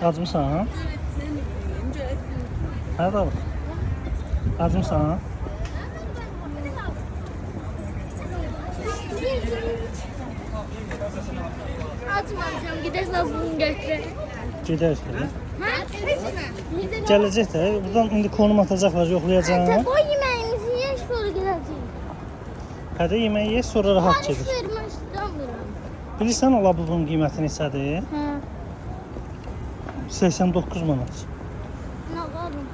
Acmısan? Hadi al. Acmısan? Açmamışam, gidelim bunu götürelim. Gedək dedi. Ha? Gələcək də. Buradan indi konum atacaqlar, yoxlayacağam. O yemeğimizi ye, sonra gideceğiz. Hədə yeməyi ye, sonra rahat Tanış gedir. vermək istemiyorum. Bilirsən o labubun qiyməti neçədir? Ha. 89 manat. Ne yapalım?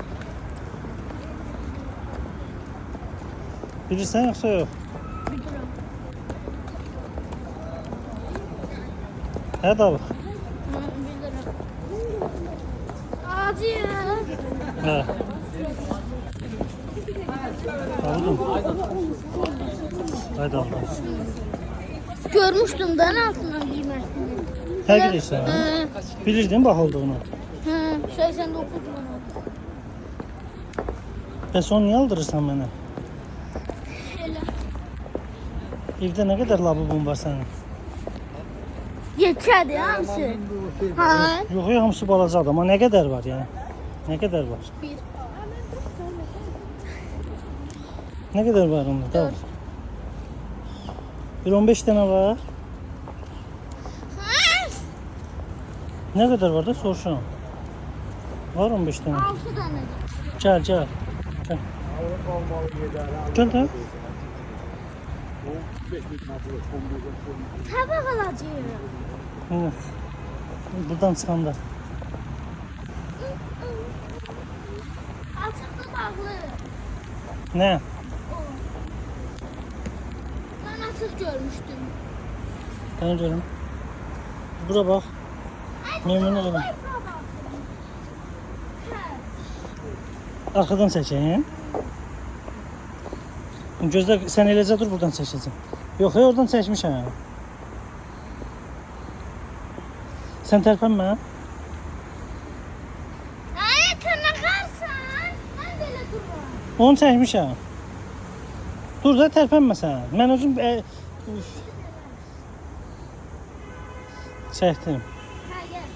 Bilirsən yoxsa yox? Bilirim. Hədə alıq. Ha, bilirim. Acı. Hə. Aldın. Haydi al. Görmüştüm ben altından giymesini. Hə gedirsən? Bilirdin bax olduğunu. Ha, 89 manat. Bəs onu niyə aldırırsan mənə? Elə. Evdə nə qədər labubun var sənin? Yetədir hamısı. Ha. Yox, hamısı balacadır, amma nə qədər var yəni? Nə qədər var? Bir. Nə qədər var onda? Tamam. Bir 15 dənə var. Nə qədər var da soruşuram. Var 15 dənə. 6 tane. Gəl, gəl. Gəl. Gəl də. Tabak alacağım. Evet. Buradan çıxanda. Açıqda bağlı. Nə? O. Ben açıq görmüştüm. Mən görüm. Bura bax. Memnun oldum. Arxadan çəkeyim. Gözlə, sən eləcə dur, buradan çəkəcəm. Yox, oradan çəkmişəm. Sən tərpənmə. Ay, tırnaqarsan. Mən belə dururam. Onu çəkmişəm. Dur da tərpənmə sən. Mən özüm çəkdim. Ha, gel.